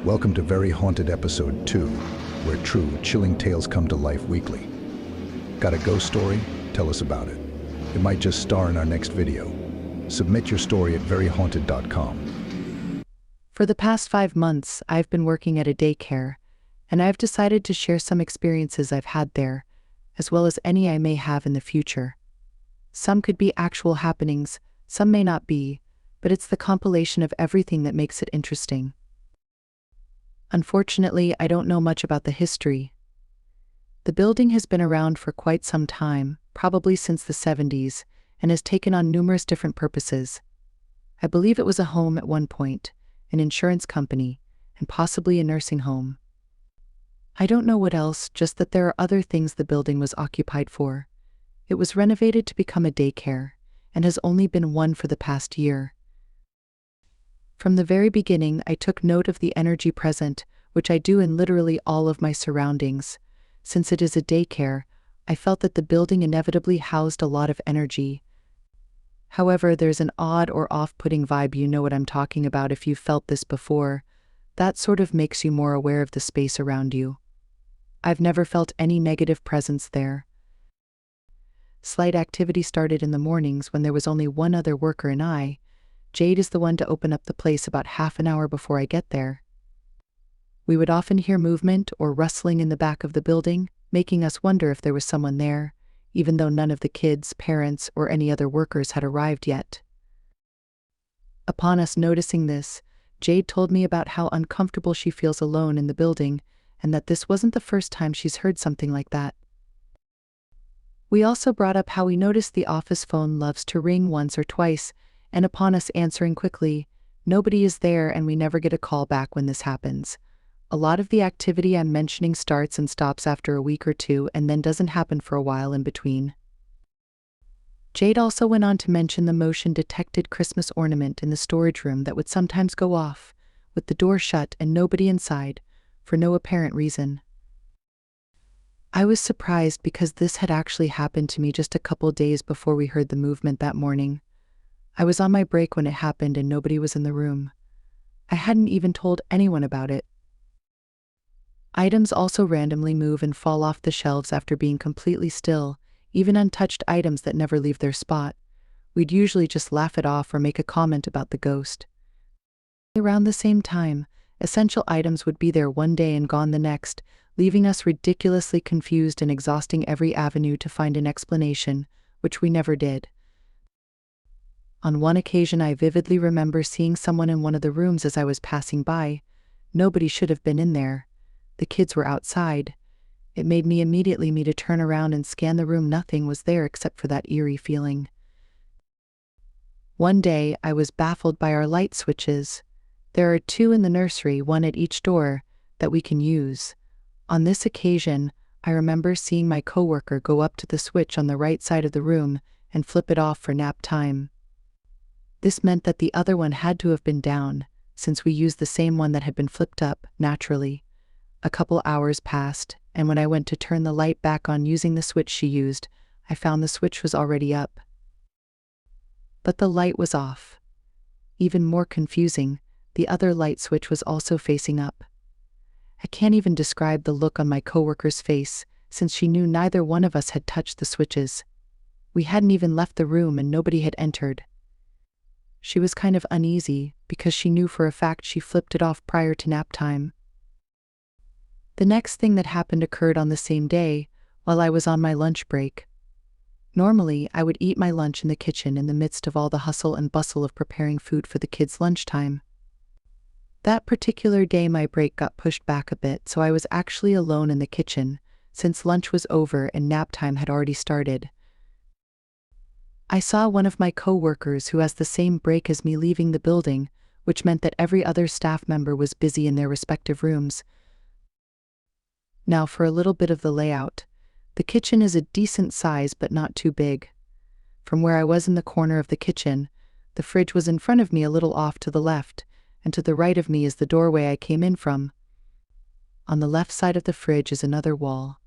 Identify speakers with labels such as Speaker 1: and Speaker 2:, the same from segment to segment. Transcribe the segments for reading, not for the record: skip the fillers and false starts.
Speaker 1: Welcome to Very Haunted Episode 2, where true, chilling tales come to life weekly. Got a ghost story? Tell us about it. It might just star in our next video. Submit your story at veryhaunted.com.
Speaker 2: For the past 5 months, I've been working at a daycare, and I've decided to share some experiences I've had there, as well as any I may have in the future. Some could be actual happenings, some may not be, but it's the compilation of everything that makes it interesting. Unfortunately, I don't know much about the history. The building has been around for quite some time, probably since the 70s, and has taken on numerous different purposes. I believe it was a home at one point, an insurance company, and possibly a nursing home. I don't know what else, just that there are other things the building was occupied for. It was renovated to become a daycare, and has only been one for the past year. From the very beginning, I took note of the energy present, which I do in literally all of my surroundings. Since it is a daycare, I felt that the building inevitably housed a lot of energy. However, there's an odd or off-putting vibe, you know what I'm talking about if you've felt this before. That sort of makes you more aware of the space around you. I've never felt any negative presence there. Slight activity started in the mornings when there was only one other worker and I. Jade is the one to open up the place about half an hour before I get there. We would often hear movement or rustling in the back of the building, making us wonder if there was someone there, even though none of the kids, parents, or any other workers had arrived yet. Upon us noticing this, Jade told me about how uncomfortable she feels alone in the building, and that this wasn't the first time she's heard something like that. We also brought up how we noticed the office phone loves to ring once or twice, and upon us answering quickly, nobody is there and we never get a call back when this happens. A lot of the activity I'm mentioning starts and stops after a week or two and then doesn't happen for a while in between. Jade also went on to mention the motion-detected Christmas ornament in the storage room that would sometimes go off, with the door shut and nobody inside, for no apparent reason. I was surprised because this had actually happened to me just a couple days before we heard the movement that morning. I was on my break when it happened and nobody was in the room. I hadn't even told anyone about it. Items also randomly move and fall off the shelves after being completely still, even untouched items that never leave their spot. We'd usually just laugh it off or make a comment about the ghost. Around the same time, essential items would be there one day and gone the next, leaving us ridiculously confused and exhausting every avenue to find an explanation, which we never did. On one occasion, I vividly remember seeing someone in one of the rooms as I was passing by. Nobody should have been in there. The kids were outside. It made me immediately to turn around and scan the room. Nothing was there except for that eerie feeling. One day, I was baffled by our light switches. There are 2 in the nursery, one at each door, that we can use. On this occasion, I remember seeing my coworker go up to the switch on the right side of the room and flip it off for nap time. This meant that the other one had to have been down, since we used the same one that had been flipped up, naturally. A couple hours passed, and when I went to turn the light back on using the switch she used, I found the switch was already up. But the light was off. Even more confusing, the other light switch was also facing up. I can't even describe the look on my coworker's face, since she knew neither one of us had touched the switches. We hadn't even left the room and nobody had entered. She was kind of uneasy, because she knew for a fact she flipped it off prior to nap time. The next thing that happened occurred on the same day, while I was on my lunch break. Normally, I would eat my lunch in the kitchen in the midst of all the hustle and bustle of preparing food for the kids' lunchtime. That particular day my break got pushed back a bit, so I was actually alone in the kitchen, since lunch was over and nap time had already started. I saw one of my co-workers who has the same break as me leaving the building, which meant that every other staff member was busy in their respective rooms. Now for a little bit of the layout. The kitchen is a decent size but not too big. From where I was in the corner of the kitchen, the fridge was in front of me a little off to the left, and to the right of me is the doorway I came in from. On the left side of the fridge is another wall,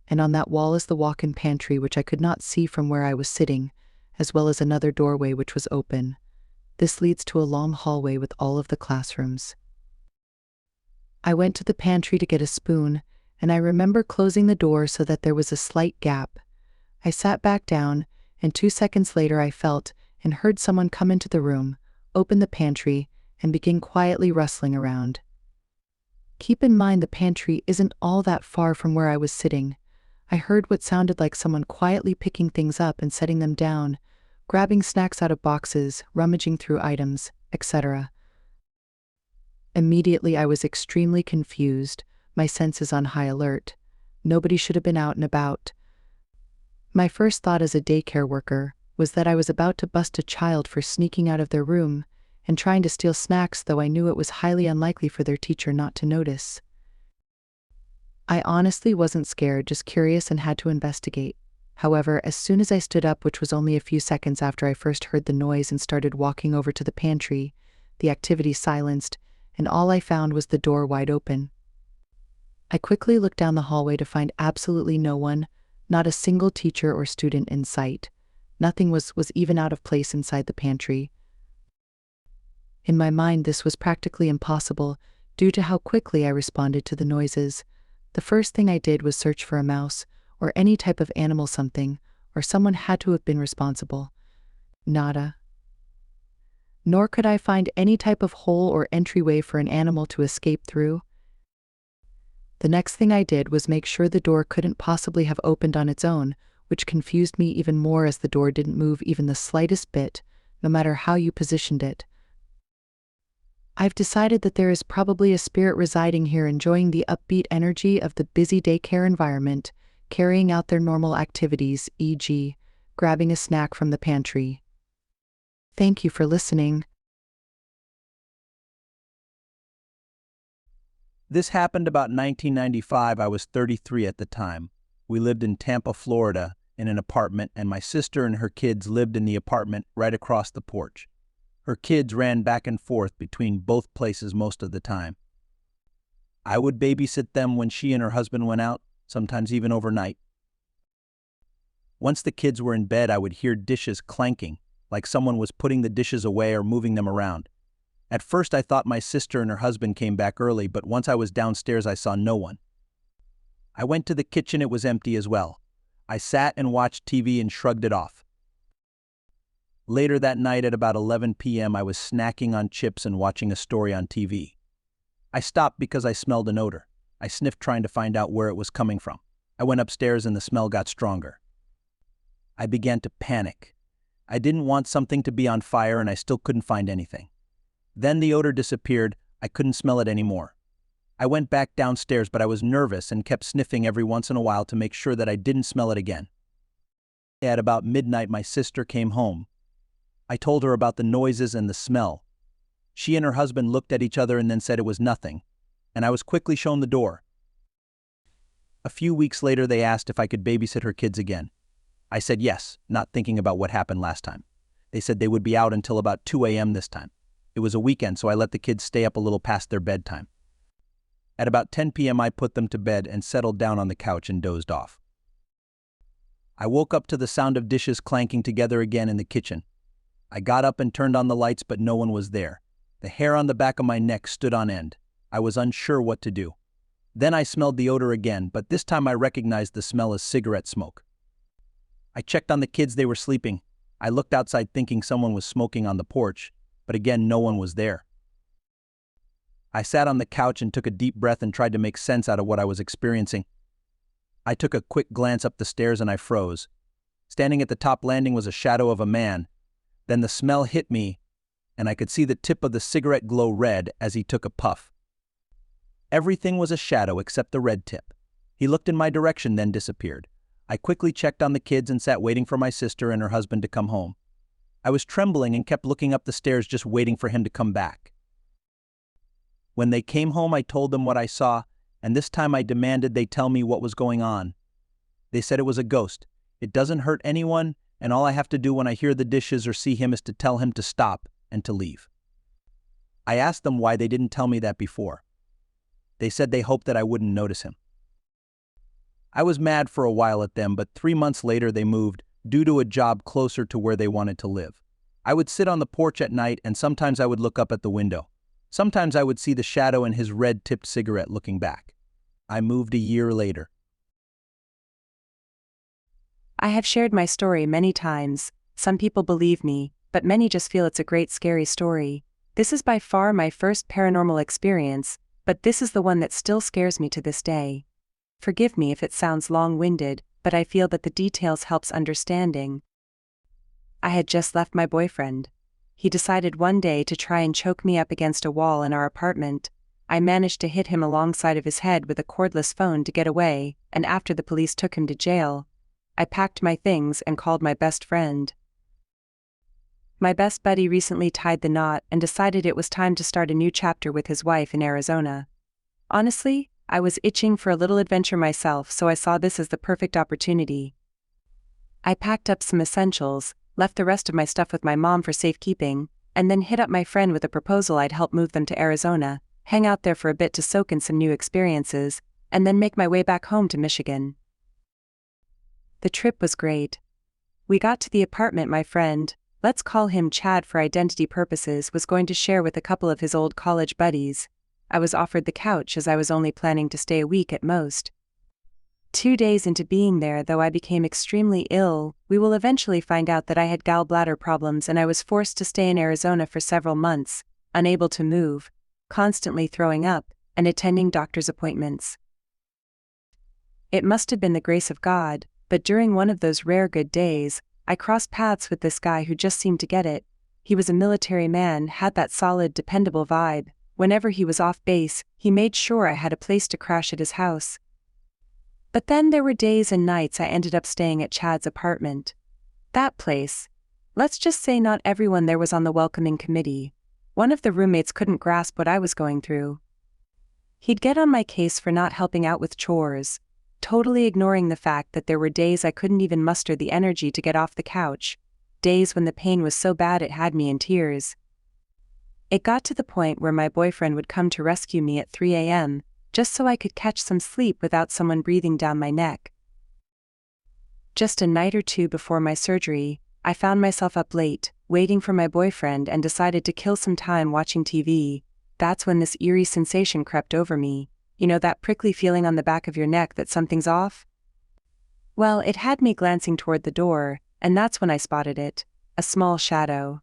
Speaker 2: and on that wall is the walk-in pantry, which I could not see from where I was sitting, as well as another doorway which was open. This leads to a long hallway with all of the classrooms. I went to the pantry to get a spoon, and I remember closing the door so that there was a slight gap. I sat back down, and 2 seconds later I felt and heard someone come into the room, open the pantry, and begin quietly rustling around. Keep in mind the pantry isn't all that far from where I was sitting. I heard what sounded like someone quietly picking things up and setting them down, grabbing snacks out of boxes, rummaging through items, etc. Immediately I was extremely confused, my senses on high alert. Nobody should have been out and about. My first thought as a daycare worker was that I was about to bust a child for sneaking out of their room and trying to steal snacks, though I knew it was highly unlikely for their teacher not to notice. I honestly wasn't scared, just curious, and had to investigate. However, as soon as I stood up, which was only a few seconds after I first heard the noise, and started walking over to the pantry, the activity silenced, and all I found was the door wide open. I quickly looked down the hallway to find absolutely no one, not a single teacher or student in sight. Nothing was even out of place inside the pantry. In my mind, this was practically impossible due to how quickly I responded to the noises. The first thing I did was search for a mouse or any type of animal, something, or someone had to have been responsible. Nada. Nor could I find any type of hole or entryway for an animal to escape through. The next thing I did was make sure the door couldn't possibly have opened on its own, which confused me even more as the door didn't move even the slightest bit, no matter how you positioned it. I've decided that there is probably a spirit residing here, enjoying the upbeat energy of the busy daycare environment, carrying out their normal activities, e.g., grabbing a snack from the pantry. Thank you for listening.
Speaker 3: This happened about 1995. I was 33 at the time. We lived in Tampa, Florida, in an apartment, and my sister and her kids lived in the apartment right across the porch. Her kids ran back and forth between both places most of the time. I would babysit them when she and her husband went out, sometimes even overnight. Once the kids were in bed, I would hear dishes clanking, like someone was putting the dishes away or moving them around. At first, I thought my sister and her husband came back early, but once I was downstairs, I saw no one. I went to the kitchen. It was empty as well. I sat and watched TV and shrugged it off. Later that night at about 11 p.m., I was snacking on chips and watching a story on TV. I stopped because I smelled an odor. I sniffed, trying to find out where it was coming from. I went upstairs and the smell got stronger. I began to panic. I didn't want something to be on fire, and I still couldn't find anything. Then the odor disappeared. I couldn't smell it anymore. I went back downstairs, but I was nervous and kept sniffing every once in a while to make sure that I didn't smell it again. At about midnight, my sister came home. I told her about the noises and the smell. She and her husband looked at each other and then said it was nothing, and I was quickly shown the door. A few weeks later, they asked if I could babysit her kids again. I said yes, not thinking about what happened last time. They said they would be out until about 2 a.m. this time. It was a weekend, so I let the kids stay up a little past their bedtime. At about 10 p.m., I put them to bed and settled down on the couch and dozed off. I woke up to the sound of dishes clanking together again in the kitchen. I got up and turned on the lights, but no one was there. The hair on the back of my neck stood on end. I was unsure what to do. Then I smelled the odor again, but this time I recognized the smell as cigarette smoke. I checked on the kids. They were sleeping. I looked outside thinking someone was smoking on the porch, but again, no one was there. I sat on the couch and took a deep breath and tried to make sense out of what I was experiencing. I took a quick glance up the stairs and I froze. Standing at the top landing was a shadow of a man. Then the smell hit me, and I could see the tip of the cigarette glow red as he took a puff. Everything was a shadow except the red tip. He looked in my direction, then disappeared. I quickly checked on the kids and sat waiting for my sister and her husband to come home. I was trembling and kept looking up the stairs, just waiting for him to come back. When they came home, I told them what I saw, and this time I demanded they tell me what was going on. They said it was a ghost. It doesn't hurt anyone, and all I have to do when I hear the dishes or see him is to tell him to stop and to leave. I asked them why they didn't tell me that before. They said they hoped that I wouldn't notice him. I was mad for a while at them, but 3 months later they moved, due to a job closer to where they wanted to live. I would sit on the porch at night, and sometimes I would look up at the window. Sometimes I would see the shadow in his red-tipped cigarette looking back. I moved a year later.
Speaker 2: I have shared my story many times. Some people believe me, but many just feel it's a great scary story. This is by far my first paranormal experience, but this is the one that still scares me to this day. Forgive me if it sounds long-winded, but I feel that the details helps understanding. I had just left my boyfriend. He decided one day to try and choke me up against a wall in our apartment. I managed to hit him alongside of his head with a cordless phone to get away, and after the police took him to jail, I packed my things and called my best friend. My best buddy recently tied the knot and decided it was time to start a new chapter with his wife in Arizona. Honestly, I was itching for a little adventure myself, so I saw this as the perfect opportunity. I packed up some essentials, left the rest of my stuff with my mom for safekeeping, and then hit up my friend with a proposal I'd help move them to Arizona, hang out there for a bit to soak in some new experiences, and then make my way back home to Michigan. The trip was great. We got to the apartment my friend, let's call him Chad for identity purposes, was going to share with a couple of his old college buddies. I was offered the couch as I was only planning to stay a week at most. 2 days into being there, though, I became extremely ill. We will eventually find out that I had gallbladder problems, and I was forced to stay in Arizona for several months, unable to move, constantly throwing up, and attending doctor's appointments. It must have been the grace of God, but during one of those rare good days, I crossed paths with this guy who just seemed to get it. He was a military man, had that solid, dependable vibe. Whenever he was off base, he made sure I had a place to crash at his house. But then there were days and nights I ended up staying at Chad's apartment. That place. Let's just say not everyone there was on the welcoming committee. One of the roommates couldn't grasp what I was going through. He'd get on my case for not helping out with chores, totally ignoring the fact that there were days I couldn't even muster the energy to get off the couch, days when the pain was so bad it had me in tears. It got to the point where my boyfriend would come to rescue me at 3 a.m., just so I could catch some sleep without someone breathing down my neck. Just a night or two before my surgery, I found myself up late, waiting for my boyfriend, and decided to kill some time watching TV. That's when this eerie sensation crept over me. You know, that prickly feeling on the back of your neck that something's off? Well, it had me glancing toward the door, and that's when I spotted it, a small shadow.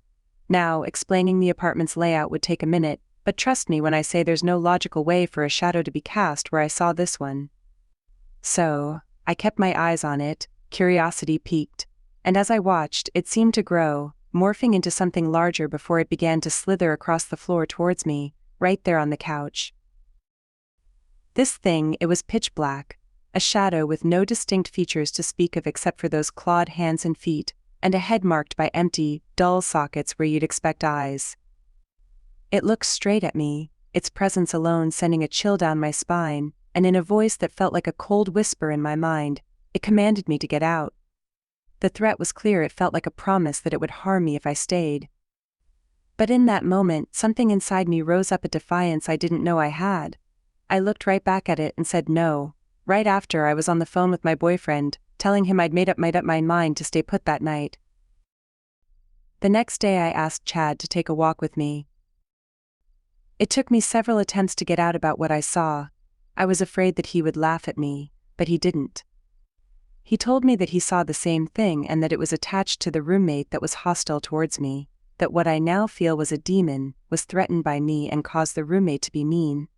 Speaker 2: Now, explaining the apartment's layout would take a minute, but trust me when I say there's no logical way for a shadow to be cast where I saw this one. So, I kept my eyes on it, curiosity piqued, and as I watched, it seemed to grow, morphing into something larger before it began to slither across the floor towards me, right there on the couch. This thing, it was pitch black, a shadow with no distinct features to speak of except for those clawed hands and feet, and a head marked by empty, dull sockets where you'd expect eyes. It looked straight at me, its presence alone sending a chill down my spine, and in a voice that felt like a cold whisper in my mind, it commanded me to get out. The threat was clear. It felt like a promise that it would harm me if I stayed. But in that moment, something inside me rose up a defiance I didn't know I had. I looked right back at it and said no. Right after, I was on the phone with my boyfriend, telling him I'd made up my mind to stay put that night. The next day I asked Chad to take a walk with me. It took me several attempts to get out about what I saw. I was afraid that he would laugh at me, but he didn't. He told me that he saw the same thing and that it was attached to the roommate that was hostile towards me, that what I now feel was a demon, was threatened by me and caused the roommate to be mean.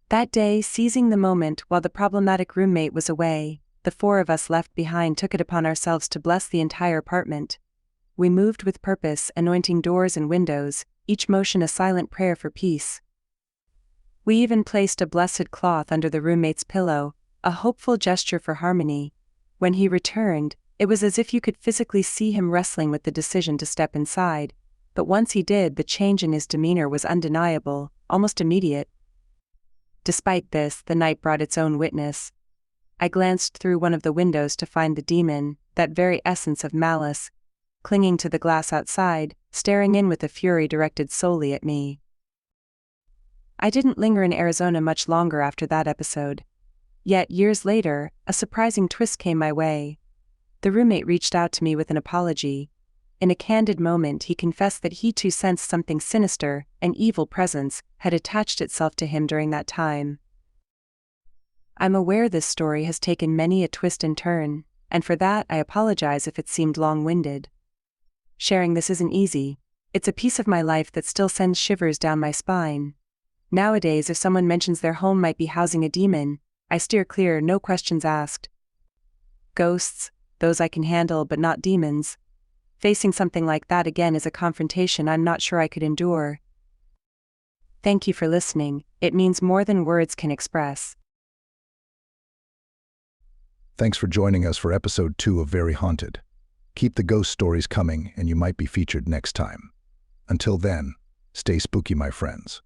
Speaker 2: That day, seizing the moment while the problematic roommate was away, the 4 of us left behind took it upon ourselves to bless the entire apartment. We moved with purpose, anointing doors and windows, each motion a silent prayer for peace. We even placed a blessed cloth under the roommate's pillow, a hopeful gesture for harmony. When he returned, it was as if you could physically see him wrestling with the decision to step inside, but once he did, the change in his demeanor was undeniable, almost immediate. Despite this, the night brought its own witness. I glanced through one of the windows to find the demon, that very essence of malice, clinging to the glass outside, staring in with a fury directed solely at me. I didn't linger in Arizona much longer after that episode. Yet, years later, a surprising twist came my way. The roommate reached out to me with an apology. In a candid moment, he confessed that he too sensed something sinister, an evil presence, had attached itself to him during that time. I'm aware this story has taken many a twist and turn, and for that I apologize if it seemed long-winded. Sharing this isn't easy. It's a piece of my life that still sends shivers down my spine. Nowadays, if someone mentions their home might be housing a demon, I steer clear, no questions asked. Ghosts, those I can handle, but not demons. Facing something like that again is a confrontation I'm not sure I could endure. Thank you for listening. It means more than words can express.
Speaker 1: Thanks for joining us for episode 2 of Very Haunted. Keep the ghost stories coming and you might be featured next time. Until then, stay spooky, my friends.